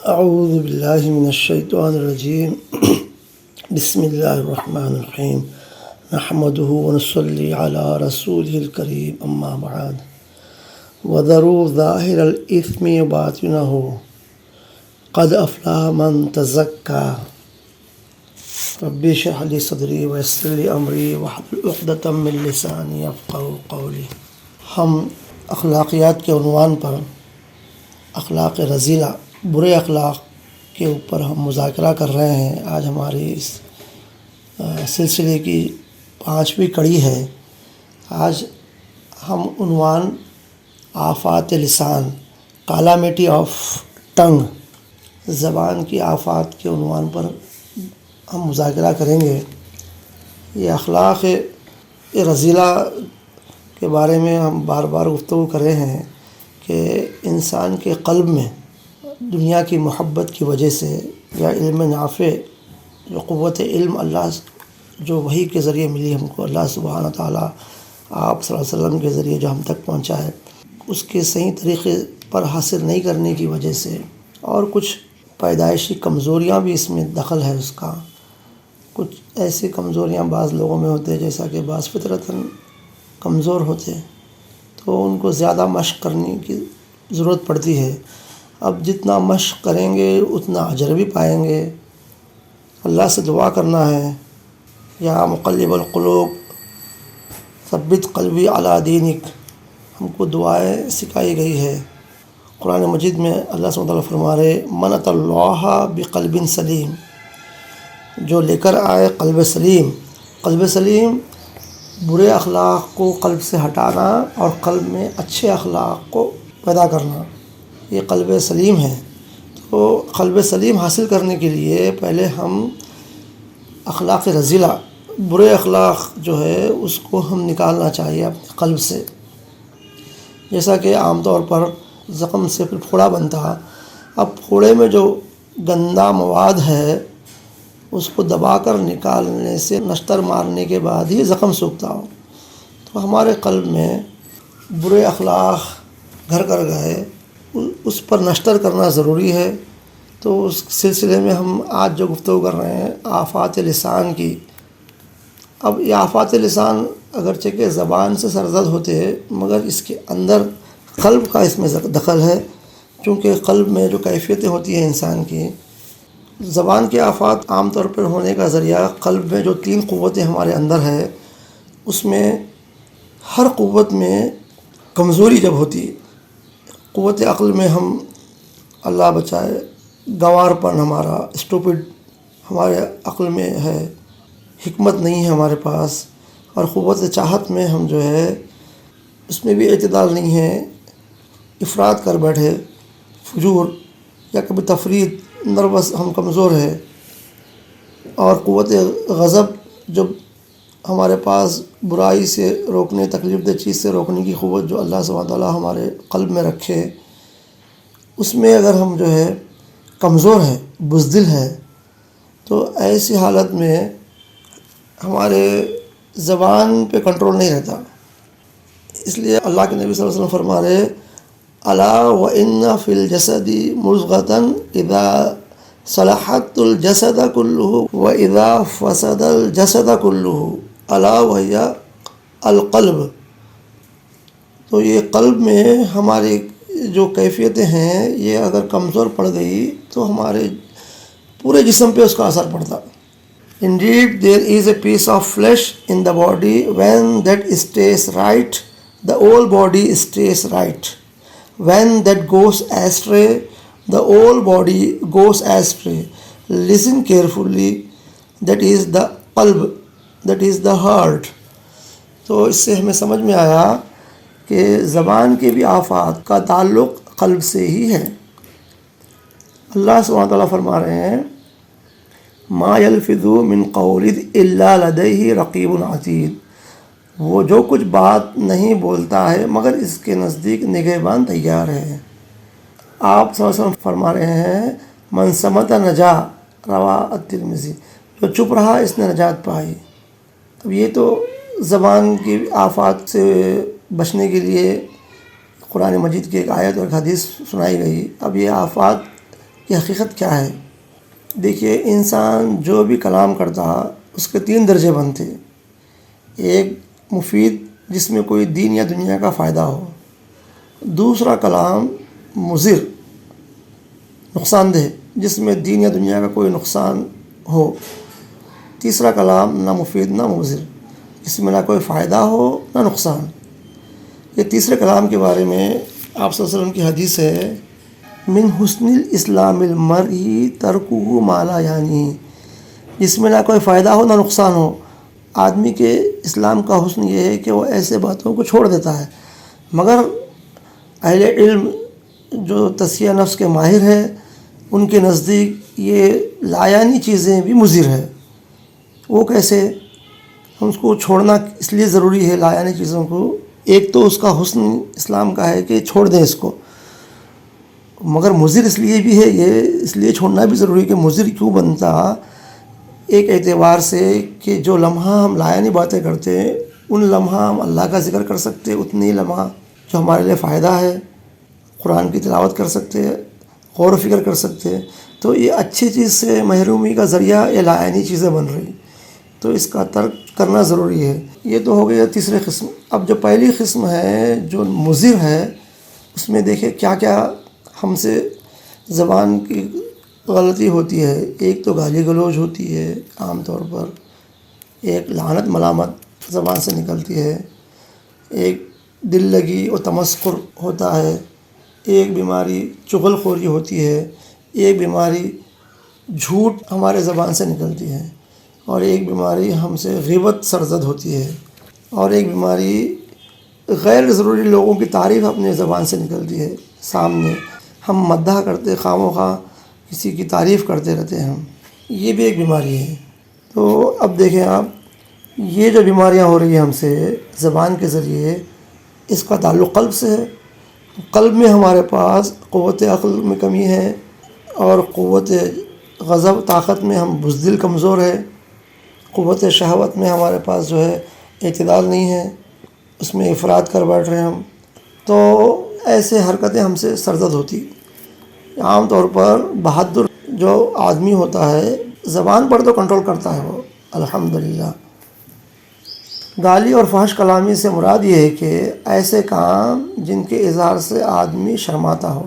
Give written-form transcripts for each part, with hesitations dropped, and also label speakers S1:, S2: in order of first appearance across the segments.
S1: اعوذ باللہ من الشیطان الرجیم بسم اللہ الرحمن الرحیم نحمدہ ونصلی علی رسولہ الکریم اما بعد وذروا ظاہر الاثم وباطنہ قد افلح من تزکا رب اشرح لی صدری ویسر لی امری واحلل عقدۃ من لسانی یفقہوا قولی۔ ہم اخلاقیات کے عنوان پر اخلاق رذیلہ، برے اخلاق کے اوپر ہم مذاکرہ کر رہے ہیں۔ آج ہماری اس سلسلے کی 5ویں کڑی ہے۔ آج ہم عنوان آفات لسان، کالامٹی آف ٹنگ، زبان کی آفات کے عنوان پر ہم مذاکرہ کریں گے۔ یہ اخلاق رذیلہ کے بارے میں ہم بار بار گفتگو کر رہے ہیں کہ انسان کے قلب میں دنیا کی محبت کی وجہ سے یا علم نافع، جو قوت علم اللہ جو وحی کے ذریعے ملی ہم کو، اللہ سبحانہ تعالیٰ آپ صلی اللہ علیہ وسلم کے ذریعے جو ہم تک پہنچا ہے، اس کے صحیح طریقے پر حاصل نہیں کرنے کی وجہ سے، اور کچھ پیدائشی کمزوریاں بھی اس میں دخل ہے اس کا۔ کچھ ایسی کمزوریاں بعض لوگوں میں ہوتے ہیں، جیسا کہ بعض فطرتاً کمزور ہوتے ہیں، تو ان کو زیادہ مشق کرنے کی ضرورت پڑتی ہے۔ اب جتنا مشق کریں گے اتنا اجر بھی پائیں گے۔ اللہ سے دعا کرنا ہے، یا مقلب القلوب ثبت قلبی علی دینک، ہم کو دعائیں سکھائی گئی ہے۔ قرآن مجید میں اللہ سبحانہ وتعالیٰ فرما رہے من اتی اللہ بقلب سلیم، جو لے کر آئے قلب سلیم۔ قلب سلیم برے اخلاق کو قلب سے ہٹانا اور قلب میں اچھے اخلاق کو پیدا کرنا، یہ قلب سلیم ہے۔ تو قلب سلیم حاصل کرنے کے لیے پہلے ہم اخلاق رذیلہ، برے اخلاق جو ہے اس کو ہم نکالنا چاہیے اپنے قلب سے۔ جیسا کہ عام طور پر زخم سے پھر پھوڑا بنتا، اب پھوڑے میں جو گندا مواد ہے اس کو دبا کر نکالنے سے، نشتر مارنے کے بعد ہی زخم سوکھتا ہو۔ تو ہمارے قلب میں برے اخلاق گھر کر گئے، اس پر نشتر کرنا ضروری ہے۔ تو اس سلسلے میں ہم آج جو گفتگو کر رہے ہیں آفات لسان کی۔ اب یہ آفات لسان اگرچہ کہ زبان سے سرزد ہوتے ہیں، مگر اس کے اندر قلب کا اس میں دخل ہے، چونکہ قلب میں جو کیفیتیں ہوتی ہیں انسان کی، زبان کی آفات عام طور پر ہونے کا ذریعہ قلب میں جو 3 قوتیں ہمارے اندر ہے، اس میں ہر قوت میں کمزوری جب ہوتی ہے، قوت عقل میں ہم اللہ بچائے گنوار پن، ہمارا اسٹوپڈ ہمارے عقل میں ہے، حکمت نہیں ہے ہمارے پاس، اور قوت چاہت میں ہم جو ہے اس میں بھی اعتدال نہیں ہے، افراط کر بیٹھے، فجور یا کبھی تفرید، نروس، ہم کمزور ہے۔ اور قوت غضب جب ہمارے پاس برائی سے روکنے، تکلیف دہ چیز سے روکنے کی قوت جو اللہ سبحانہ تعالیٰ ہمارے قلب میں رکھے، اس میں اگر ہم جو ہے کمزور ہے، بزدل ہے، تو ایسی حالت میں ہمارے زبان پہ کنٹرول نہیں رہتا۔ اس لیے اللہ کے نبی صلی اللہ علیہ وسلم فرما رہے الا وان فی الجسد مضغۃ اذا صلحت الجسد کلہ واذا فسد الجسد کلہ الا وہی القلب۔ تو یہ قلب میں ہماری جو کیفیتیں ہیں، یہ اگر کمزور پڑ گئی تو ہمارے پورے جسم پہ اس کا اثر پڑتا۔ Indeed, there is a piece of flesh in the body. When that stays right, the whole body stays right. When that goes astray, the whole body goes astray. Listen carefully. That is the qalb. That is the heart. تو اس سے ہمیں سمجھ میں آیا کہ زبان کے بھی آفات کا تعلق قلب سے ہی ہے۔ اللہ سبحانہ تعالیٰ فرما رہے ہیں ما یلفظ من قول الا لدیہ رقیب عتید، وہ جو کچھ بات نہیں بولتا ہے مگر اس کے نزدیک نگہبان تیار ہے۔ آپ صلی اللہ علیہ وسلم فرما رہے ہیں من صمت نجا، رواہ الترمذی، جو چپ رہا اس نے نجات پائی۔ اب یہ تو زبان کی آفات سے بچنے کے لیے قرآن مجید کی ایک آیت اور ایک حدیث سنائی گئی۔ اب یہ آفات کی حقیقت کیا ہے؟ دیکھیے، انسان جو بھی کلام کرتا اس کے 3 درجے بنتے. ایک مفید، جس میں کوئی دین یا دنیا کا فائدہ ہو. دوسرا کلام مضر، نقصان دہ، جس میں دین یا دنیا کا کوئی نقصان ہو. تیسرا کلام نہ مفید نہ مضر، جس میں نہ کوئی فائدہ ہو نہ نقصان. یہ تیسرے کلام کے بارے میں آپ صلی اللہ علیہ وسلم کی حدیث ہے، من حسن الاسلام المرء ترکہ ما لا یعنی، جس میں نہ کوئی فائدہ ہو نہ نقصان ہو. آدمی کے اسلام کا حسن یہ ہے کہ وہ ایسے باتوں کو چھوڑ دیتا ہے. مگر اہل علم جو تزکیہ نفس کے ماہر ہیں، ان کے نزدیک یہ لایانی چیزیں بھی مضر ہے. وہ کیسے؟ ہم اس کو چھوڑنا اس لیے ضروری ہے لایانی چیزوں کو. ایک تو اس کا حسن اسلام کا ہے کہ چھوڑ دیں اس کو، مگر مضر اس لیے بھی ہے، یہ اس لیے چھوڑنا بھی ضروری ہے کہ مضر کیوں بنتا. ایک اعتبار سے کہ جو لمحہ ہم لایانی باتیں کرتے ہیں، ان لمحہ ہم اللہ کا ذکر کر سکتے، اتنی لمحہ جو ہمارے لیے فائدہ ہے، قرآن کی تلاوت کر سکتے، غور و فکر کر سکتے. تو یہ اچھی چیز سے محرومی کا ذریعہ یہ لایانی چیزیں بن رہی، تو اس کا ترک کرنا ضروری ہے. یہ تو ہو گیا تیسرے قسم. اب جو پہلی قسم ہے جو مضر ہے، اس میں دیکھیں کیا کیا ہم سے زبان کی غلطی ہوتی ہے. ایک تو گالی گلوچ ہوتی ہے عام طور پر، ایک لعنت ملامت زبان سے نکلتی ہے، ایک دل لگی اور تمسخر ہوتا ہے، ایک بیماری چغل خوری ہوتی ہے، ایک بیماری جھوٹ ہمارے زبان سے نکلتی ہے، اور ایک بیماری ہم سے غیبت سرزد ہوتی ہے، اور ایک بیماری غیر ضروری لوگوں کی تعریف اپنے زبان سے نکلتی ہے. سامنے ہم مدح کرتے، خواہ مخواہ کسی کی تعریف کرتے رہتے ہیں ہم. یہ بھی ایک بیماری ہے. تو اب دیکھیں آپ، یہ جو بیماریاں ہو رہی ہیں ہم سے زبان کے ذریعے، اس کا تعلق قلب سے ہے. قلب میں ہمارے پاس قوت عقل میں کمی ہے، اور قوت غضب طاقت میں ہم بزدل کمزور ہے. قوت شہوت میں ہمارے پاس جو ہے اعتدال نہیں ہے، اس میں افراد کر بیٹھ رہے ہیں ہم. تو ایسے حرکتیں ہم سے سرزد ہوتی. عام طور پر بہادر جو آدمی ہوتا ہے زبان پر تو کنٹرول کرتا ہے وہ، الحمدللہ. گالی اور فحش کلامی سے مراد یہ ہے کہ ایسے کام جن کے اظہار سے آدمی شرماتا ہو،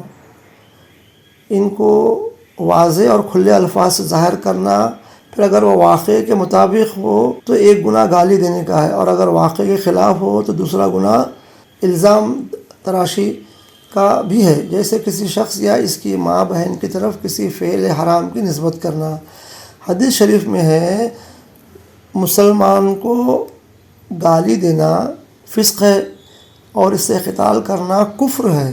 S1: ان کو واضح اور کھلے الفاظ سے ظاہر کرنا. پھر اگر وہ واقعے کے مطابق ہو تو ایک گناہ گالی دینے کا ہے، اور اگر واقعے کے خلاف ہو تو دوسرا گناہ الزام تراشی کا بھی ہے، جیسے کسی شخص یا اس کی ماں بہن کی طرف کسی فعل حرام کی نسبت کرنا. حدیث شریف میں ہے مسلمان کو گالی دینا فسق ہے، اور اس سے قتال کرنا کفر ہے.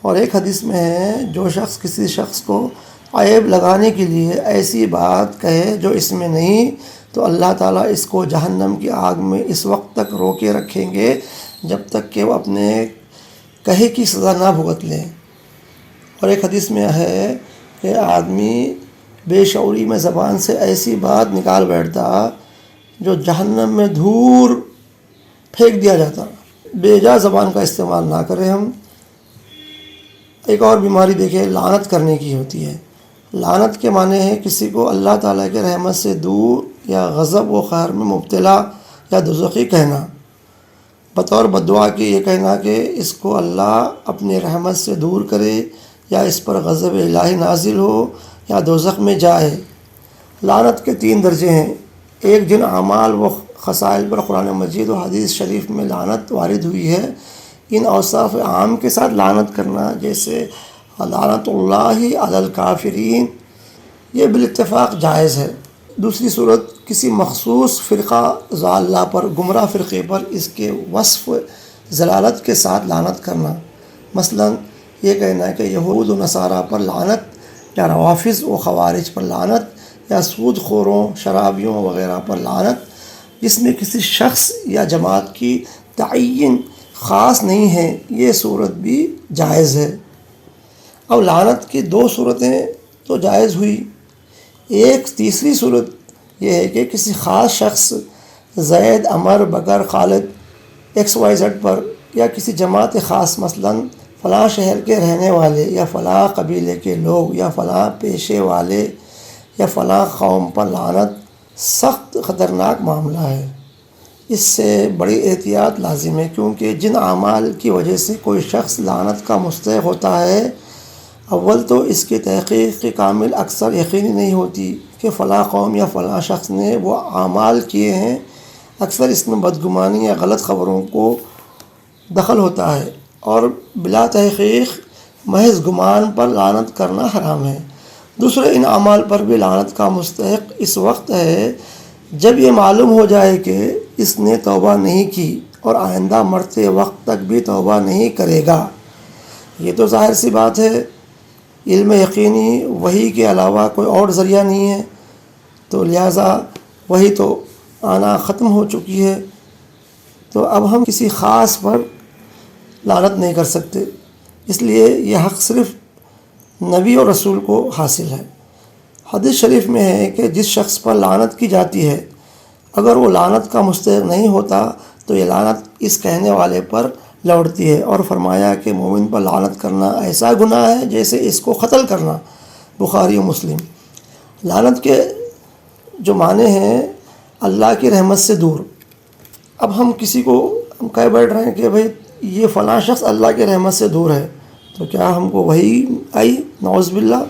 S1: اور ایک حدیث میں ہے جو شخص کسی شخص کو عیب لگانے کے لیے ایسی بات کہے جو اس میں نہیں، تو اللہ تعالیٰ اس کو جہنم کی آگ میں اس وقت تک روکے رکھیں گے جب تک کہ وہ اپنے کہے کی سزا نہ بھگت لیں. اور ایک حدیث میں ہے کہ آدمی بے شعوری میں زبان سے ایسی بات نکال بیٹھتا جو جہنم میں دھور پھینک دیا جاتا. بے جا زبان کا استعمال نہ کریں ہم. ایک اور بیماری دیکھیں، لعنت کرنے کی ہوتی ہے. لعنت کے معنی ہے کسی کو اللہ تعالیٰ کے رحمت سے دور یا غضب و قہر میں مبتلا یا دوزخی کہنا. بطور بددعا کے یہ کہنا کہ اس کو اللہ اپنے رحمت سے دور کرے، یا اس پر غضب الہی نازل ہو، یا دوزخ میں جائے. لعنت کے 3 درجے ہیں. ایک جن اعمال و خصائل پر قرآن مجید و حدیث شریف میں لعنت وارد ہوئی ہے، ان اوصاف عام کے ساتھ لعنت کرنا، جیسے لعنت اللہ علی الکافرین، یہ بالاتفاق جائز ہے. دوسری صورت، کسی مخصوص فرقہ ضالہ پر، گمراہ فرقے پر اس کے وصف ضلالت کے ساتھ لعنت کرنا. مثلا یہ کہنا ہے کہ یہود و نصارہ پر لعنت، یا روافض و خوارج پر لعنت، یا سود خوروں، شرابیوں وغیرہ پر لعنت، جس میں کسی شخص یا جماعت کی تعین خاص نہیں ہے. یہ صورت بھی جائز ہے. اب لعنت کی 2 صورتیں تو جائز ہوئی. ایک تیسری صورت یہ ہے کہ کسی خاص شخص زید، عمر، بکر، خالد XYZ پر، یا کسی جماعت خاص مثلا فلاں شہر کے رہنے والے یا فلاں قبیلے کے لوگ یا فلاں پیشے والے یا فلاں قوم پر لعنت سخت خطرناک معاملہ ہے۔ اس سے بڑی احتیاط لازم ہے، کیونکہ جن اعمال کی وجہ سے کوئی شخص لعنت کا مستحق ہوتا ہے، اول تو اس کی تحقیق کی کامل اکثر یقینی نہیں ہوتی کہ فلاں قوم یا فلاں شخص نے وہ اعمال کیے ہیں۔ اکثر اس میں بدگمانی یا غلط خبروں کو دخل ہوتا ہے، اور بلا تحقیق محض گمان پر لعنت کرنا حرام ہے۔ دوسرے، ان اعمال پر بھی لعنت کا مستحق اس وقت ہے جب یہ معلوم ہو جائے کہ اس نے توبہ نہیں کی اور آئندہ مرتے وقت تک بھی توبہ نہیں کرے گا۔ یہ تو ظاہر سی بات ہے، علم یقینی وحی کے علاوہ کوئی اور ذریعہ نہیں ہے، تو لہٰذا وحی تو آنا ختم ہو چکی ہے، تو اب ہم کسی خاص پر لعنت نہیں کر سکتے۔ اس لیے یہ حق صرف نبی اور رسول کو حاصل ہے۔ حدیث شریف میں ہے کہ جس شخص پر لعنت کی جاتی ہے، اگر وہ لعنت کا مستحق نہیں ہوتا تو یہ لعنت اس کہنے والے پر لوٹتی ہے، اور فرمایا کہ مومن پر لعنت کرنا ایسا گناہ ہے جیسے اس کو قتل کرنا۔ بخاری و مسلم۔ لعنت کے جو معنی ہیں اللہ کی رحمت سے دور۔ اب ہم کسی کو کہہ بیٹھ رہے ہیں کہ بھئی یہ فلاں شخص اللہ کی رحمت سے دور ہے، تو کیا ہم کو وہی آئی؟ نعوذ باللہ،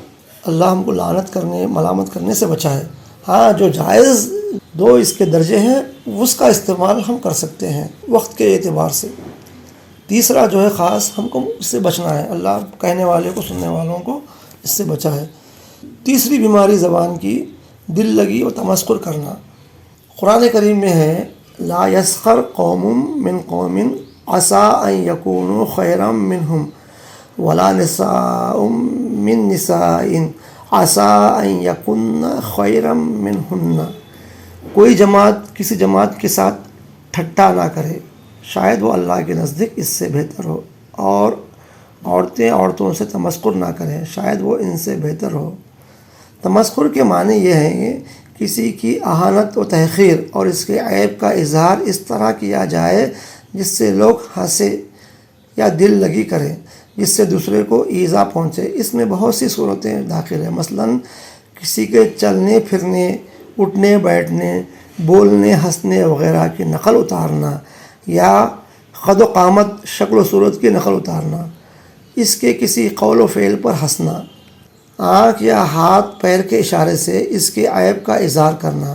S1: اللہ ہم کو لعنت کرنے، ملامت کرنے سے بچائے۔ ہاں، جو جائز دو اس کے درجے ہیں اس کا استعمال ہم کر سکتے ہیں وقت کے اعتبار سے۔ تیسرا جو ہے خاص، ہم کو اس سے بچنا ہے، اللہ کہنے والے کو، سننے والوں کو اس سے بچائے۔ تیسری بیماری زبان کی دل لگی اور تمسخر کرنا۔ قرآن کریم میں ہے لا یسخر قوم من قوم عسیٰ ان یکونوا خیرا منہم ولا نساء من نساء عسیٰ ان یکن خیرا منہن۔ کوئی جماعت کسی جماعت کے ساتھ ٹھٹا نہ کرے، شاید وہ اللہ کے نزدیک اس سے بہتر ہو، اور عورتیں عورتوں سے تمسخر نہ کریں، شاید وہ ان سے بہتر ہو۔ تمسخر کے معنی یہ ہیں کسی کی اہانت و تحقیر اور اس کے عیب کا اظہار اس طرح کیا جائے جس سے لوگ ہنسے یا دل لگی کریں، جس سے دوسرے کو ایذا پہنچے۔ اس میں بہت سی صورتیں داخل ہیں، مثلاً کسی کے چلنے پھرنے، اٹھنے بیٹھنے، بولنے ہنسنے وغیرہ کی نقل اتارنا، یا قد و قامت، شکل و صورت کی نقل اتارنا، اس کے کسی قول و فعل پر ہنسنا، آنکھ یا ہاتھ پیر کے اشارے سے اس کے عیب کا اظہار کرنا۔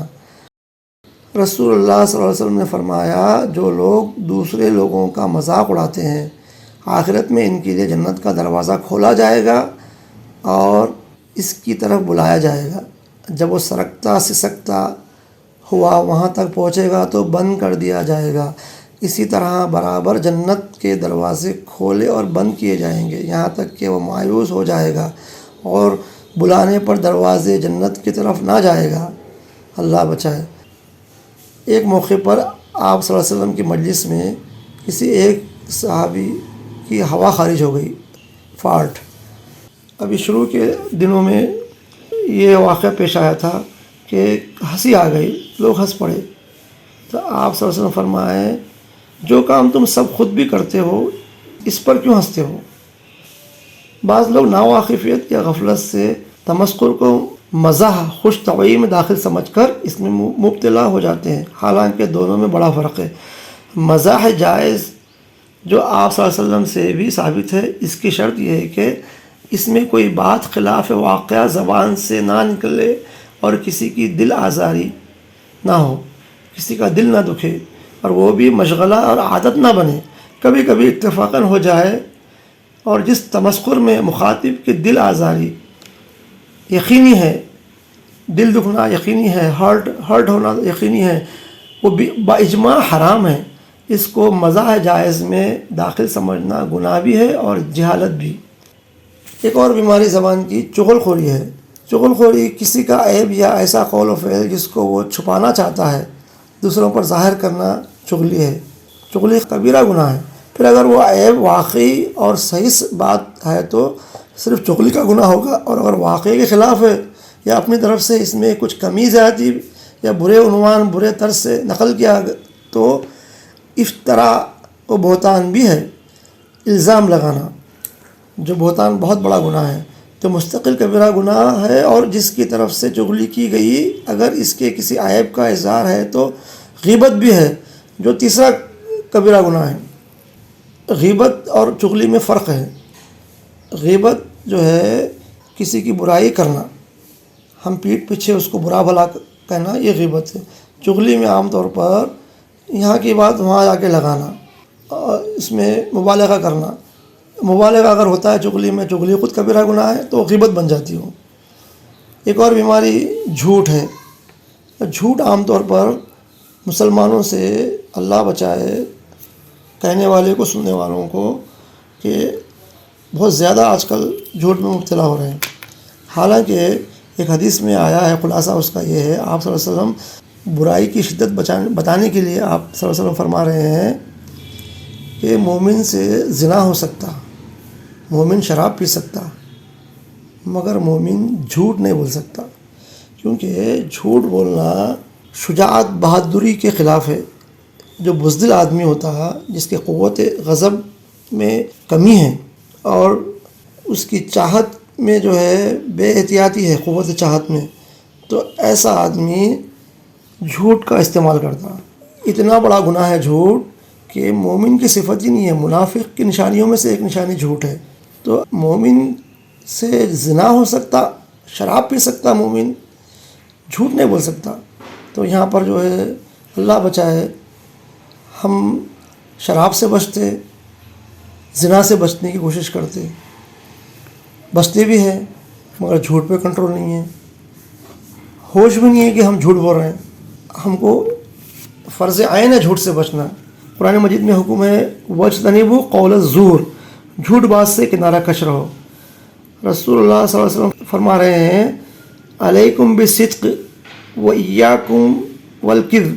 S1: رسول اللہ صلی اللہ علیہ وسلم نے فرمایا جو لوگ دوسرے لوگوں کا مذاق اڑاتے ہیں، آخرت میں ان کے لیے جنت کا دروازہ کھولا جائے گا اور اس کی طرف بلایا جائے گا۔ جب وہ سرکتا سسکتا ہوا وہاں تک پہنچے گا تو بند کر دیا جائے گا۔ اسی طرح برابر جنت کے دروازے کھولے اور بند کیے جائیں گے، یہاں تک کہ وہ مایوس ہو جائے گا اور بلانے پر دروازے جنت کی طرف نہ جائے گا۔ اللہ بچائے۔ ایک موقع پر آپ صلی اللہ علیہ وسلم کی مجلس میں کسی ایک صحابی کی ہوا خارج ہو گئی، فالٹ۔ ابھی شروع کے دنوں میں یہ واقعہ پیش آیا تھا کہ ہنسی آ گئی، لوگ ہنس پڑے، تو آپ صلی اللہ علیہ وسلم فرمائے جو کام تم سب خود بھی کرتے ہو اس پر کیوں ہنستے ہو؟ بعض لوگ ناواقفیت یا غفلت سے تمسخر کو مزاح، خوش طبعی میں داخل سمجھ کر اس میں مبتلا ہو جاتے ہیں، حالانکہ دونوں میں بڑا فرق ہے۔ مزاح جائز جو آپ صلی اللہ علیہ وسلم سے بھی ثابت ہے، اس کی شرط یہ ہے کہ اس میں کوئی بات خلاف واقعہ زبان سے نہ نکلے اور کسی کی دل آزاری نہ ہو، کسی کا دل نہ دکھے، اور وہ بھی مشغلہ اور عادت نہ بنے، کبھی کبھی اتفاقاً ہو جائے، اور جس تمسخر میں مخاطب کی دل آزاری یقینی ہے، دل دکھنا یقینی ہے، ہرٹ ہونا یقینی ہے، وہ باجماع حرام ہے۔ اس کو مزاح جائز میں داخل سمجھنا گناہ بھی ہے اور جہالت بھی۔ ایک اور بیماری زبان کی چغل خوری ہے۔ چغل خوری کسی کا عیب یا ایسا قول و فعل جس کو وہ چھپانا چاہتا ہے، دوسروں پر ظاہر کرنا چغلی ہے۔ چغلی کبیرہ گناہ ہے۔ پھر اگر وہ عیب واقعی اور صحیح بات ہے تو صرف چغلی کا گناہ ہوگا، اور اگر واقعی کے خلاف ہے یا اپنی طرف سے اس میں کچھ کمی زیادتی یا برے عنوان، برے طرز سے نقل کیا تو افطرا و بہتان بھی ہے۔ الزام لگانا، جو بہتان بہت بڑا گناہ ہے، تو مستقل کبیرہ گناہ ہے، اور جس کی طرف سے چغلی کی گئی اگر اس کے کسی عیب کا اظہار ہے تو غیبت بھی ہے، جو تیسرا کبیرہ گناہ ہے۔ غیبت اور چغلی میں فرق ہے۔ غیبت جو ہے کسی کی برائی کرنا، ہم پیٹھ پیچھے اس کو برا بھلا کہنا، یہ غیبت ہے۔ چغلی میں عام طور پر یہاں کی بات وہاں جا کے لگانا، اور اس میں مبالغہ کرنا۔ مبالغہ اگر ہوتا ہے چغلی میں، چغلی خود کبیرہ گناہ ہے تو غیبت بن جاتی ہو۔ ایک اور بیماری جھوٹ ہے۔ جھوٹ عام طور پر مسلمانوں سے، اللہ بچائے، کہنے والے کو سننے والوں کو، کہ بہت زیادہ آج کل جھوٹ میں مبتلا ہو رہے ہیں۔ حالانکہ ایک حدیث میں آیا ہے، خلاصہ اس کا یہ ہے، آپ صلی اللہ علیہ وسلم برائی کی شدت بتانے کے لیے آپ صلی اللہ علیہ وسلم فرما رہے ہیں کہ مومن سے زنا ہو سکتا، مومن شراب پی سکتا، مگر مومن جھوٹ نہیں بول سکتا، کیونکہ جھوٹ بولنا شجاعت، بہادری کے خلاف ہے۔ جو بزدل آدمی ہوتا ہے، جس کے قوت غضب میں کمی ہے اور اس کی چاہت میں جو ہے بے احتیاطی ہے، قوت چاہت میں، تو ایسا آدمی جھوٹ کا استعمال کرتا۔ اتنا بڑا گناہ ہے جھوٹ کہ مومن کی صفت ہی نہیں ہے، منافق کی نشانیوں میں سے ایک نشانی جھوٹ ہے۔ تو مومن سے زنا ہو سکتا، شراب پی سکتا مومن، جھوٹ نہیں بول سکتا۔ تو یہاں پر جو ہے اللہ بچائے، ہم شراب سے بچتے، زنا سے بچنے کی کوشش کرتے، بچتے بھی ہیں، مگر جھوٹ پہ کنٹرول نہیں ہے، ہوش بھی نہیں ہے کہ ہم جھوٹ بول رہے ہیں۔ ہم کو فرض عین ہے جھوٹ سے بچنا۔ قرآن مجید میں حکم ہے وَاجْتَنِبُوا قَوْلَ الزُّورِ، جھوٹ بات سے کنارہ کش رہو۔ رسول اللہ صلی اللہ علیہ وسلم فرما رہے ہیں علیکم بالصدق وإیاکم والکذب،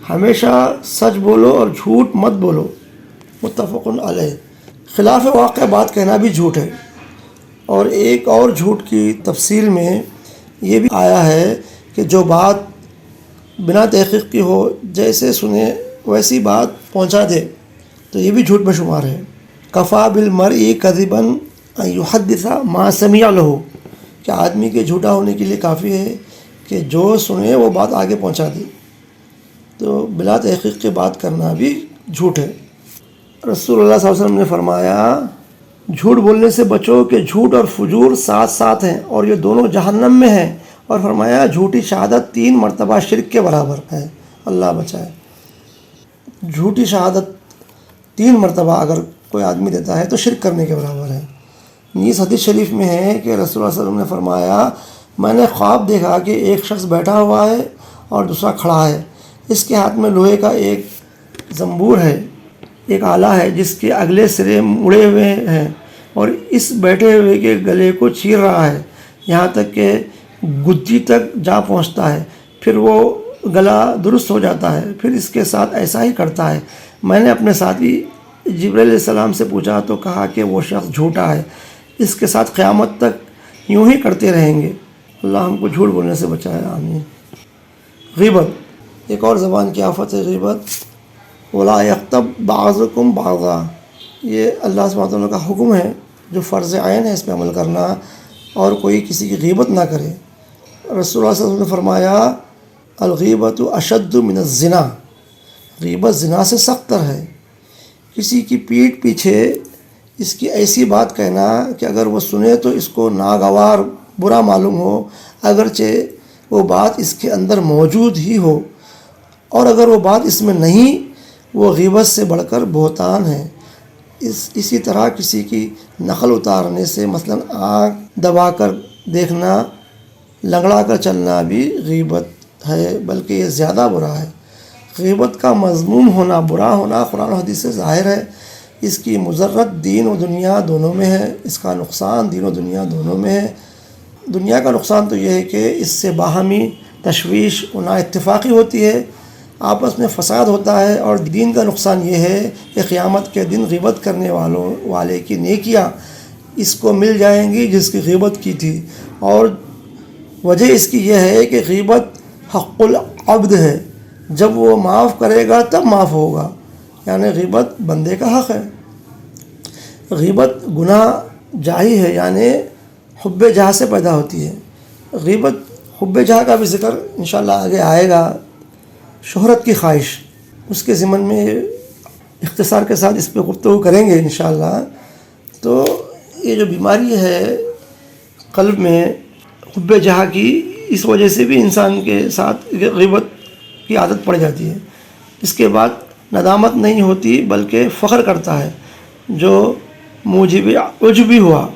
S1: ہمیشہ سچ بولو اور جھوٹ مت بولو، متفق علیہ۔ خلاف واقع بات کہنا بھی جھوٹ ہے۔ اور ایک اور جھوٹ کی تفصیل میں یہ بھی آیا ہے کہ جو بات بنا تحقیق کی ہو، جیسے سنے ویسی بات پہنچا دے، تو یہ بھی جھوٹ میں شمار ہے۔ کفا بالمرء کذبا ان یحدث ما سمع لہ، کہ آدمی کے جھوٹا ہونے کے لیے کافی ہے کہ جو سنے وہ بات آگے پہنچا دے۔ تو بلا تحقیق کی بات کرنا بھی جھوٹ ہے۔ رسول اللہ صلی اللہ علیہ وسلم نے فرمایا جھوٹ بولنے سے بچو کہ جھوٹ اور فجور ساتھ ساتھ ہیں اور یہ دونوں جہنم میں ہیں، اور فرمایا جھوٹی شہادت 3 مرتبہ شرک کے برابر ہے، اللہ بچائے۔ جھوٹی شہادت 3 مرتبہ اگر کوئی آدمی دیتا ہے تو شرک کرنے کے برابر ہے۔ اس حدیث شریف میں ہے کہ رسول اللہ صلی اللہ علیہ وسلم نے فرمایا میں نے خواب دیکھا کہ ایک شخص بیٹھا ہوا ہے اور دوسرا کھڑا ہے، اس کے ہاتھ میں لوہے کا ایک زنبور ہے، ایک آلہ ہے جس کے اگلے سرے مڑے ہوئے ہیں، اور اس بیٹھے ہوئے کے گلے کو چیر رہا ہے یہاں تک کہ گدی تک جا پہنچتا ہے، پھر وہ گلا درست ہو جاتا ہے، پھر اس کے ساتھ ایسا ہی کرتا ہے۔ میں نے اپنے ساتھی جبرائیل علیہ السلام سے پوچھا تو کہا کہ وہ شخص جھوٹا ہے، اس کے ساتھ قیامت تک یوں ہی کرتے رہیں گے۔ اللہ ہم کو جھوٹ بولنے سے بچائے، آمین۔ غیبت ایک اور زبان کی آفت ہے، غیبت۔ وَلَا يَغْتَبْ بَعْضُكُمْ بَعْضًا، یہ اللہ سبحانہ وتعالیٰ کا حکم ہے جو فرض عین ہے اس پہ عمل کرنا، اور کوئی کسی کی غیبت نہ کرے۔ رسول اللہ صلی اللہ علیہ وسلم نے فرمایا الغیبۃ اشد من الزنا، غیبت زنا سے سخت تر ہے۔ کسی کی پیٹھ پیچھے اس کی ایسی بات کہنا کہ اگر وہ سنے تو اس کو ناگوار برا معلوم ہو، اگرچہ وہ بات اس کے اندر موجود ہی ہو، اور اگر وہ بات اس میں نہیں، وہ غیبت سے بڑھ کر بہتان ہے۔ اسی طرح کسی کی نقل اتارنے سے، مثلا آنکھ دبا کر دیکھنا، لنگڑا کر چلنا بھی غیبت ہے، بلکہ یہ زیادہ برا ہے۔ غیبت کا مذموم ہونا، برا ہونا قرآن و حدیث سے ظاہر ہے۔ اس کی مضرت دین و دنیا دونوں میں ہے، اس کا نقصان دین و دنیا دونوں میں ہے۔ دنیا کا نقصان تو یہ ہے کہ اس سے باہمی تشویش و نا اتفاقی ہوتی ہے، آپس میں فساد ہوتا ہے، اور دین کا نقصان یہ ہے کہ قیامت کے دن غیبت کرنے والے کی نیکیاں اس کو مل جائیں گی جس کی غیبت کی تھی، اور وجہ اس کی یہ ہے کہ غیبت حق العبد ہے، جب وہ معاف کرے گا تب معاف ہوگا، یعنی غیبت بندے کا حق ہے۔ غیبت گناہ جاہی ہے، یعنی حب جاہ سے پیدا ہوتی ہے۔ غیبت حب جاہ کا بھی ذکر انشاءاللہ آگے آئے گا۔ شہرت کی خواہش، اس کے ضمن میں اختصار کے ساتھ اس پہ گفتگو کریں گے انشاءاللہ۔ تو یہ جو بیماری ہے قلب میں حب جاہ کی، اس وجہ سے بھی انسان کے ساتھ غیبت کی عادت پڑ جاتی ہے۔ اس کے بعد ندامت نہیں ہوتی بلکہ فخر کرتا ہے، جو موجب عجب ہوا۔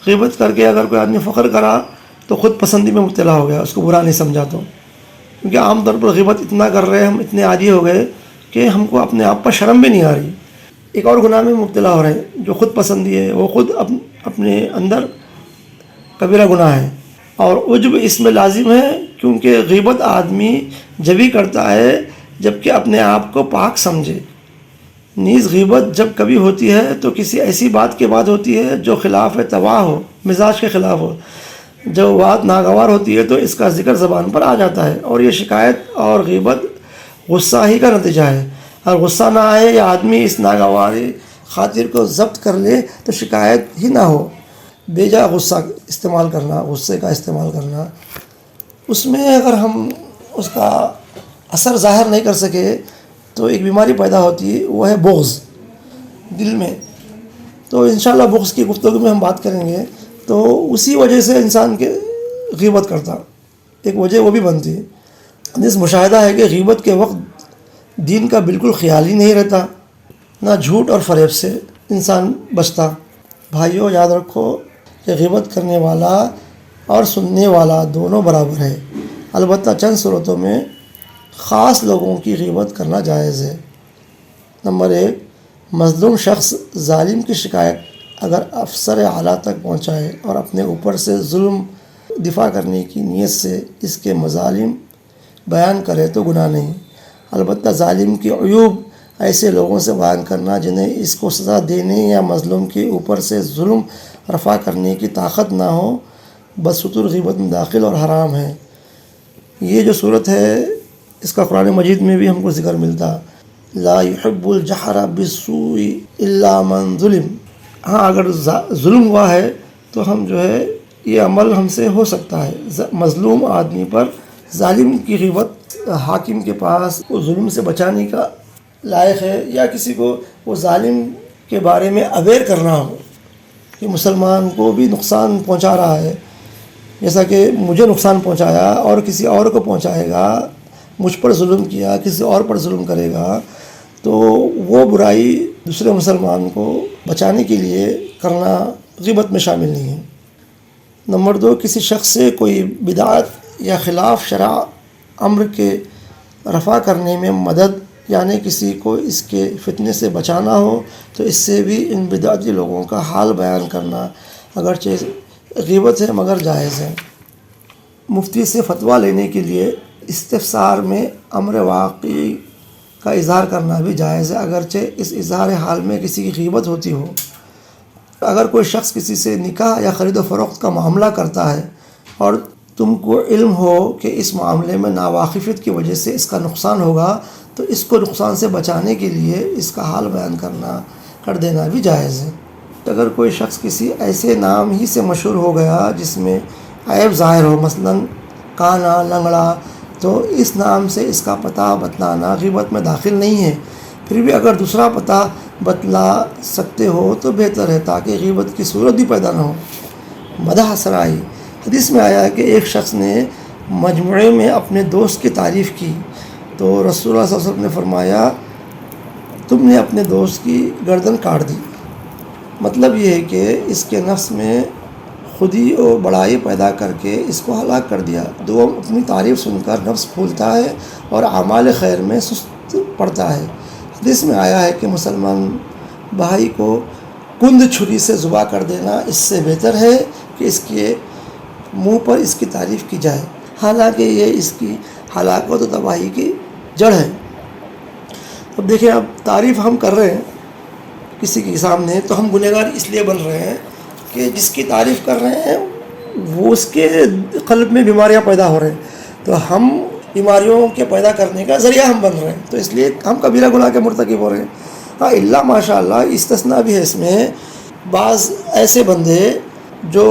S1: غیبت کر کے اگر کوئی آدمی فخر کرا تو خود پسندی میں مبتلا ہو گیا، اس کو برا نہیں سمجھا تو، کیونکہ عام طور پر غیبت اتنا کر رہے ہیں، ہم اتنے عادی ہو گئے کہ ہم کو اپنے آپ پر شرم بھی نہیں آ رہی۔ ایک اور گناہ میں مبتلا ہو رہے ہیں جو خود پسندی ہے، وہ خود اپنے اندر کبیرہ گناہ ہے، اور عجب اس میں لازم ہے، کیونکہ غیبت آدمی جبھی کرتا ہے جب کہ اپنے آپ کو پاک سمجھے۔ نیز غیبت جب کبھی ہوتی ہے تو کسی ایسی بات کے بعد ہوتی ہے جو خلاف طبع ہو، مزاج کے خلاف ہو۔ جب بات ناگوار ہوتی ہے تو اس کا ذکر زبان پر آ جاتا ہے، اور یہ شکایت اور غیبت غصہ ہی کا نتیجہ ہے۔ اگر غصہ نہ آئے یا آدمی اس ناگواری خاطر کو ضبط کر لے تو شکایت ہی نہ ہو۔ بے جا غصہ استعمال کرنا، غصے کا استعمال کرنا، اس میں اگر ہم اس کا اثر ظاہر نہیں کر سکے تو ایک بیماری پیدا ہوتی ہے، وہ ہے بغض دل میں۔ تو انشاءاللہ بغض کی گفتگو میں ہم بات کریں گے۔ تو اسی وجہ سے انسان کے غیبت کرتا، ایک وجہ وہ بھی بنتی ہے۔ اس مشاہدہ ہے کہ غیبت کے وقت دین کا بالکل خیال ہی نہیں رہتا، نہ جھوٹ اور فریب سے انسان بچتا۔ بھائیوں یاد رکھو کہ غیبت کرنے والا اور سننے والا دونوں برابر ہے، البتہ چند صورتوں میں خاص لوگوں کی غیبت کرنا جائز ہے۔ نمبر 1، مظلوم شخص ظالم کی شکایت اگر افسر اعلیٰ تک پہنچائے اور اپنے اوپر سے ظلم دفاع کرنے کی نیت سے اس کے مظالم بیان کرے تو گناہ نہیں، البتہ ظالم کی عیوب ایسے لوگوں سے بیان کرنا جنہیں اس کو سزا دینے یا مظلوم کے اوپر سے ظلم رفع کرنے کی طاقت نہ ہو، بستر غیبت میں داخل اور حرام ہے۔ یہ جو صورت ہے اس کا قرآن مجید میں بھی ہم کو ذکر ملتا، لا يحب الجہر بالسوء الا من ظلم۔ ہاں اگر ظلم ہوا ہے تو ہم جو ہے یہ عمل ہم سے ہو سکتا ہے۔ مظلوم آدمی پر ظالم کی غیبت حاکم کے پاس وہ ظلم سے بچانے کا لائق ہے، یا کسی کو وہ ظالم کے بارے میں اویئر کرنا ہو کہ مسلمان کو بھی نقصان پہنچا رہا ہے، جیسا کہ مجھے نقصان پہنچایا اور کسی اور کو پہنچائے گا، مجھ پر ظلم کیا کسی اور پر ظلم کرے گا، تو وہ برائی دوسرے مسلمان کو بچانے کے لیے کرنا غیبت میں شامل نہیں ہے۔ نمبر 2، کسی شخص سے کوئی بدعت یا خلاف شرع امر کے رفع کرنے میں مدد، یعنی کسی کو اس کے فتنے سے بچانا ہو تو اس سے بھی ان بدعتی لوگوں کا حال بیان کرنا اگرچہ غیبت ہے مگر جائز ہے۔ مفتی سے فتویٰ لینے کے لیے استفسار میں امر واقعی کا اظہار کرنا بھی جائز ہے، اگرچہ اس اظہار حال میں کسی کی غیبت ہوتی ہو۔ اگر کوئی شخص کسی سے نکاح یا خرید و فروخت کا معاملہ کرتا ہے اور تم کو علم ہو کہ اس معاملے میں ناواقفیت کی وجہ سے اس کا نقصان ہوگا تو اس کو نقصان سے بچانے کے لیے اس کا حال بیان کر دینا بھی جائز ہے۔ اگر کوئی شخص کسی ایسے نام ہی سے مشہور ہو گیا جس میں عیب ظاہر ہو، مثلا کانا، لنگڑا، تو اس نام سے اس کا پتہ بتلانا غیبت میں داخل نہیں ہے۔ پھر بھی اگر دوسرا پتہ بتلا سکتے ہو تو بہتر ہے تاکہ غیبت کی صورت بھی پیدا نہ ہو۔ مدح سرائی، حدیث میں آیا کہ ایک شخص نے مجموعے میں اپنے دوست کی تعریف کی تو رسول اللہ صلی اللہ علیہ وسلم نے فرمایا تم نے اپنے دوست کی گردن کاٹ دی۔ مطلب یہ ہے کہ اس کے نفس میں خودی اور بڑائی پیدا کر کے اس کو ہلاک کر دیا۔ دوم، اپنی تعریف سن کر نفس پھولتا ہے اور اعمال خیر میں سست پڑتا ہے۔ حدیث میں آیا ہے کہ مسلمان بھائی کو کند چھری سے ذبح کر دینا اس سے بہتر ہے کہ اس کے منہ پر اس کی تعریف کی جائے، حالانکہ یہ اس کی ہلاکت و تباہی کی جڑ ہے۔ اب دیکھیں، اب تعریف ہم کر رہے ہیں کسی کے سامنے تو ہم گنہگار اس لیے بن رہے ہیں کہ جس کی تعریف کر رہے ہیں وہ اس کے قلب میں بیماریاں پیدا ہو رہے ہیں، تو ہم بیماریوں کے پیدا کرنے کا ذریعہ ہم بن رہے ہیں، تو اس لیے ہم کبیرہ گناہ کے مرتکب ہو رہے ہیں۔ ہاں اللہ ماشاء اللہ استثناء بھی ہے اس میں، بعض ایسے بندے جو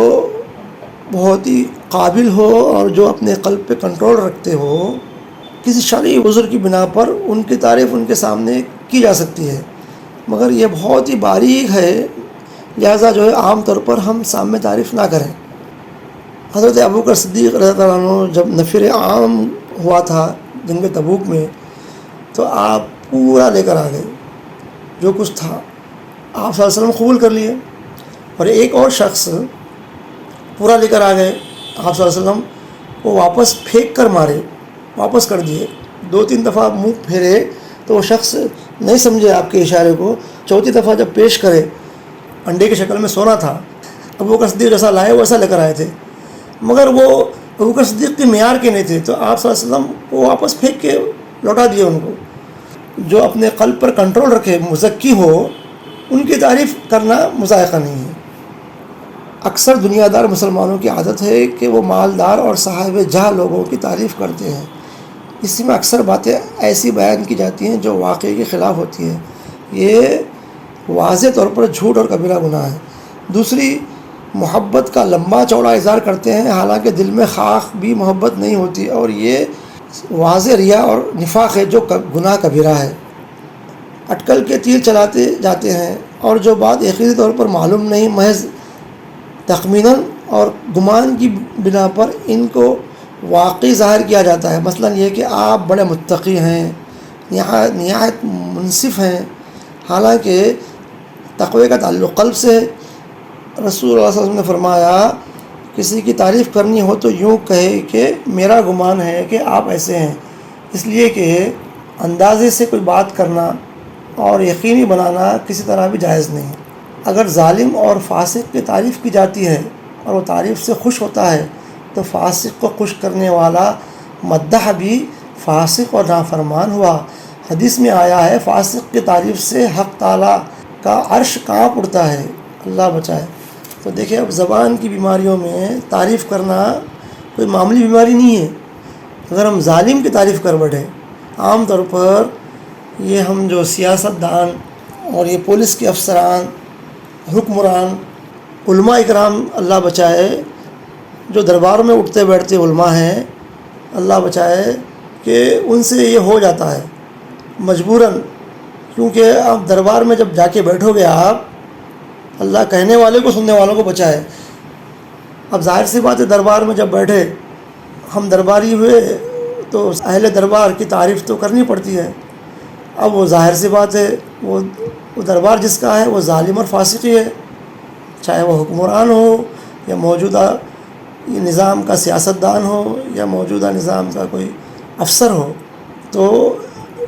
S1: بہت ہی قابل ہو اور جو اپنے قلب پہ کنٹرول رکھتے ہو، کسی شرعی عذر کی بنا پر ان کی تعریف ان کے سامنے کی جا سکتی ہے، مگر یہ بہت ہی باریک ہے، لہٰذا جو ہے عام طور پر ہم سامنے تعریف نہ کریں۔ حضرت ابوبکر صدیق رضی اللہ عنہ جب نفر عام ہوا تھا جنگ تبوک میں، تو آپ پورا لے کر آ گئے، جو کچھ تھا آپ صلی اللہ علیہ وسلم قبول کر لیے، اور ایک اور شخص پورا لے کر آ گئے، آپ صلی اللہ علیہ وسلم وہ واپس پھینک کر مارے، واپس کر دیے، 2-3 دفعہ منہ پھیرے تو وہ شخص نہیں سمجھے آپ کے اشارے کو، چوتھی دفعہ جب پیش کرے، انڈے کی شکل میں سونا تھا، ابوبکر صدیق جیسا لائے ویسا لے کر آئے تھے، مگر وہ ابوبکر صدیق کے معیار کے نہیں تھے، تو آپ صلی اللہ علیہ وسلم وہ واپس پھینک کے لوٹا دیے ان کو۔ جو اپنے قلب پر کنٹرول رکھے، مزکی ہو، ان کی تعریف کرنا مذائقہ نہیں ہے۔ اکثر دنیا دار مسلمانوں کی عادت ہے کہ وہ مالدار اور صاحب جاہ لوگوں کی تعریف کرتے ہیں، اس میں اکثر باتیں ایسی بیان کی جاتی ہیں جو واقعے کے خلاف ہوتی ہیں، یہ واضح طور پر جھوٹ اور کبیرہ گناہ ہے۔ دوسری، محبت کا لمبا چوڑا اظہار کرتے ہیں، حالانکہ دل میں خاک بھی محبت نہیں ہوتی، اور یہ واضح ریا اور نفاق ہے جو گناہ کبیرہ ہے۔ اٹکل کے تیر چلاتے جاتے ہیں، اور جو بات یقینی طور پر معلوم نہیں، محض تخمیناً اور گمان کی بنا پر ان کو واقعی ظاہر کیا جاتا ہے، مثلا یہ کہ آپ بڑے متقی ہیں، نہایت منصف ہیں، حالانکہ تقوی کا تعلق قلب سے ہے۔ رسول اللہ صلی اللہ علیہ وسلم نے فرمایا، کسی کی تعریف کرنی ہو تو یوں کہے کہ میرا گمان ہے کہ آپ ایسے ہیں، اس لیے کہ اندازے سے کوئی بات کرنا اور یقینی بنانا کسی طرح بھی جائز نہیں۔ اگر ظالم اور فاسق کی تعریف کی جاتی ہے اور وہ تعریف سے خوش ہوتا ہے تو فاسق کو خوش کرنے والا مدح بھی فاسق اور نافرمان ہوا۔ حدیث میں آیا ہے، فاسق کی تعریف سے حق تعالیٰ کا عرش کانپ اٹھتا ہے، اللہ بچائے۔ تو دیکھیں، اب زبان کی بیماریوں میں تعریف کرنا کوئی معمولی بیماری نہیں ہے۔ اگر ہم ظالم کی تعریف کر بیٹھے، عام طور پر یہ ہم جو سیاست دان اور یہ پولیس کے افسران، حکمران، علماء اکرام، اللہ بچائے، جو دربار میں اٹھتے بیٹھتے علماء ہیں، اللہ بچائے، کہ ان سے یہ ہو جاتا ہے مجبوراً، کیونکہ آپ دربار میں جب جا کے بیٹھو گے، آپ اللہ کہنے والے کو سننے والوں کو بچائے۔ اب ظاہر سی بات ہے، دربار میں جب بیٹھے، ہم درباری ہوئے تو اہل دربار کی تعریف تو کرنی پڑتی ہے۔ اب وہ ظاہر سی بات ہے، وہ دربار جس کا ہے وہ ظالم اور فاسق ہی ہے، چاہے وہ حکمران ہو یا موجودہ نظام کا سیاست دان ہو یا موجودہ نظام کا کوئی افسر ہو۔ تو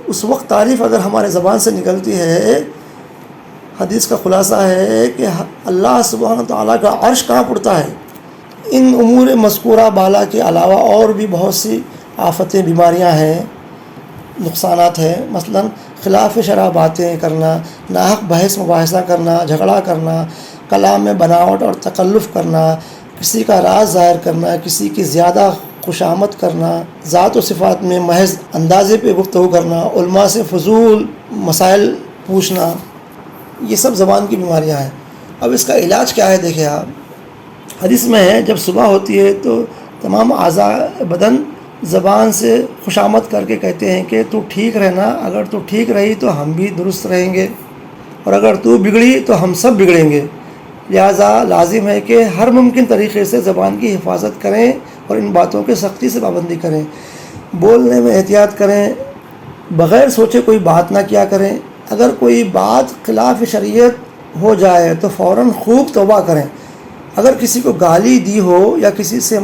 S1: اس وقت تعریف اگر ہمارے زبان سے نکلتی ہے، حدیث کا خلاصہ ہے کہ اللہ سبحانہ تعالیٰ کا عرش کانپ اٹھتا ہے۔ ان امور مذکورہ بالا کے علاوہ اور بھی بہت سی آفتیں، بیماریاں ہیں، نقصانات ہیں، مثلا خلاف شرع باتیں کرنا، ناحق بحث مباحثہ کرنا، جھگڑا کرنا، کلام میں بناوٹ اور تکلف کرنا، کسی کا راز ظاہر کرنا، کسی کی زیادہ خوشامد کرنا، ذات و صفات میں محض اندازے پہ گفتگو کرنا، علماء سے فضول مسائل پوچھنا، یہ سب زبان کی بیماریاں ہیں۔ اب اس کا علاج کیا ہے؟ دیکھیں آپ، حدیث میں ہے، جب صبح ہوتی ہے تو تمام اعضاء بدن زبان سے خوشامد کر کے کہتے ہیں کہ تو ٹھیک رہنا، اگر تو ٹھیک رہی تو ہم بھی درست رہیں گے، اور اگر تو بگڑی تو ہم سب بگڑیں گے۔ لہٰذا لازم ہے کہ ہر ممکن طریقے سے زبان کی حفاظت کریں اور ان باتوں کی سختی سے پابندی کریں، بولنے میں احتیاط کریں، بغیر سوچے کوئی بات نہ کیا کریں، اگر کوئی بات خلاف شریعت ہو جائے تو فوراً خوب توبہ کریں، اگر کسی کو گالی دی ہو یا کسی سے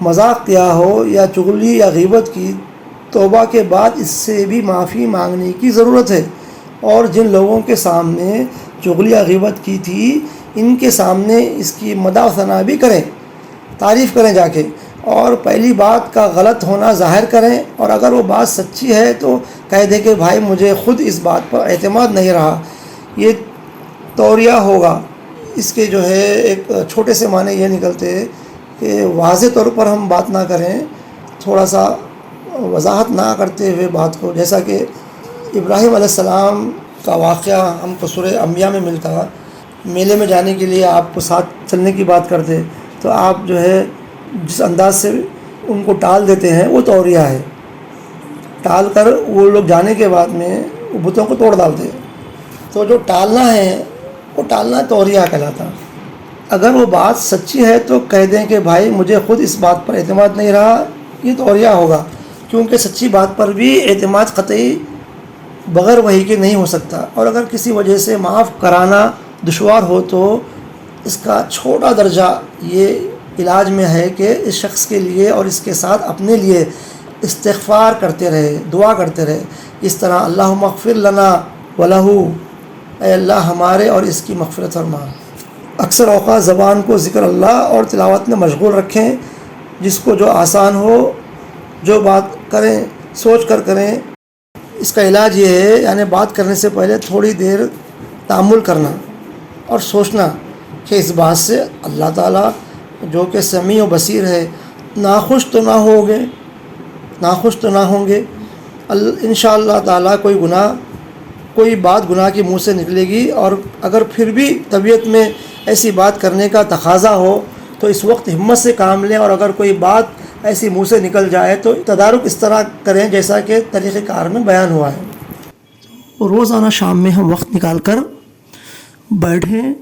S1: مذاق کیا ہو یا چغلی یا غیبت کی، توبہ کے بعد اس سے بھی معافی مانگنے کی ضرورت ہے، اور جن لوگوں کے سامنے چغلی یا غیبت کی تھی ان کے سامنے اس کی مدح و ثنا بھی کریں، تعریف کریں جا کے، اور پہلی بات کا غلط ہونا ظاہر کریں، اور اگر وہ بات سچی ہے تو کہہ دیں کہ بھائی مجھے خود اس بات پر اعتماد نہیں رہا، یہ توریہ ہوگا۔ اس کے جو ہے ایک چھوٹے سے معنی یہ نکلتے کہ واضح طور پر ہم بات نہ کریں، تھوڑا سا وضاحت نہ کرتے ہوئے بات کو، جیسا کہ ابراہیم علیہ السلام کا واقعہ ہم کو سورہ انبیاء میں ملتا، میلے میں جانے کے لیے آپ کو ساتھ چلنے کی بات کرتے تو آپ جو ہے جس انداز سے ان کو ٹال دیتے ہیں وہ توریہ ہے، ٹال کر وہ لوگ جانے کے بعد میں وہ بتوں کو توڑ ڈالتے، تو جو ٹالنا ہے وہ ٹالنا توریہ کہلاتا۔ اگر وہ بات سچی ہے تو کہہ دیں کہ بھائی مجھے خود اس بات پر اعتماد نہیں رہا، یہ توریہ ہوگا، کیونکہ سچی بات پر بھی اعتماد قطعی بغیر وحی کے نہیں ہو سکتا، اور اگر کسی وجہ سے معاف کرانا دشوار ہو تو اس کا چھوٹا درجہ یہ علاج میں ہے کہ اس شخص کے لیے اور اس کے ساتھ اپنے لیے استغفار کرتے رہے، دعا کرتے رہے، اس طرح اللہم اغفر لنا ولہ، اے اللہ ہمارے اور اس کی مغفرت فرما۔ اکثر اوقات زبان کو ذکر اللہ اور تلاوت میں مشغول رکھیں، جس کو جو آسان ہو، جو بات کریں سوچ کر کریں۔ اس کا علاج یہ ہے، یعنی بات کرنے سے پہلے تھوڑی دیر تأمل کرنا اور سوچنا کہ اس بات سے اللہ تعالیٰ جو کہ سمیع و بصیر ہے ناخوش تو نہ ہوں گے۔ انشاءاللہ تعالیٰ کوئی بات گناہ کے منہ سے نکلے گی، اور اگر پھر بھی طبیعت میں ایسی بات کرنے کا تقاضا ہو تو اس وقت ہمت سے کام لیں، اور اگر کوئی بات ایسی منہ سے نکل جائے تو تدارک اس طرح کریں جیسا کہ طریقہ کار میں بیان ہوا ہے۔ روزانہ شام میں ہم وقت نکال کر بیٹھیں،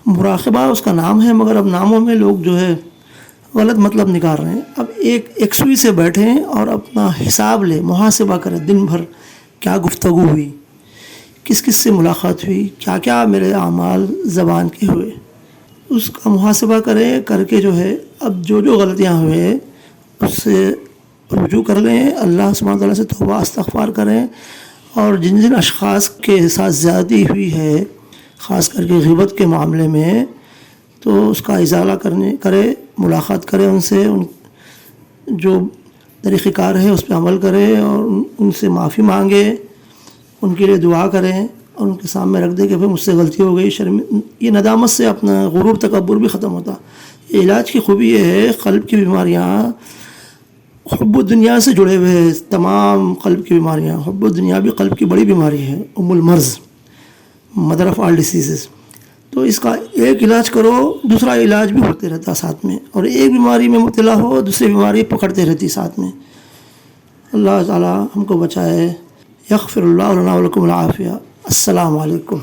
S1: مراقبہ اس کا نام ہے، مگر اب ناموں میں لوگ جو ہے غلط مطلب نکال رہے ہیں۔ اب ایک سوئی سے بیٹھیں اور اپنا حساب لیں، محاسبہ کریں، دن بھر کیا گفتگو ہوئی، کس کس سے ملاقات ہوئی، کیا کیا میرے اعمال زبان کے ہوئے، اس کا محاسبہ کریں، کر کے جو ہے اب جو غلطیاں ہوئے اس سے رجوع کر لیں، اللہ سبحانہ تعالیٰ سے توبہ استغفار کریں، اور جن اشخاص کے ساتھ زیادتی ہوئی ہے، خاص کر کے غیبت کے معاملے میں، تو اس کا ازالہ کرے، ملاقات کرے ان سے، جو طریقہ کار ہے اس پہ عمل کرے، اور ان سے معافی مانگے، ان کے لیے دعا کریں، اور ان کے سامنے رکھ دے کہ پھر مجھ سے غلطی ہو گئی، یہ ندامت سے اپنا غرور تکبر بھی ختم ہوتا۔ یہ علاج کی خوبی یہ ہے، قلب کی بیماریاں، حب الدنیا سے جڑے ہوئے تمام قلب کی بیماریاں، حب الدنیا بھی قلب کی بڑی بیماری ہے، المرض، مدر آف آل ڈیسیزز، تو اس کا ایک علاج کرو، دوسرا علاج بھی ہوتے رہتا ساتھ میں، اور ایک بیماری میں مبتلا ہو دوسری بیماری پکڑتے رہتی ساتھ میں۔ اللہ تعالی ہم کو بچائے۔ یغفر اللہ لنا ولکم العافیہ۔ السلام علیکم۔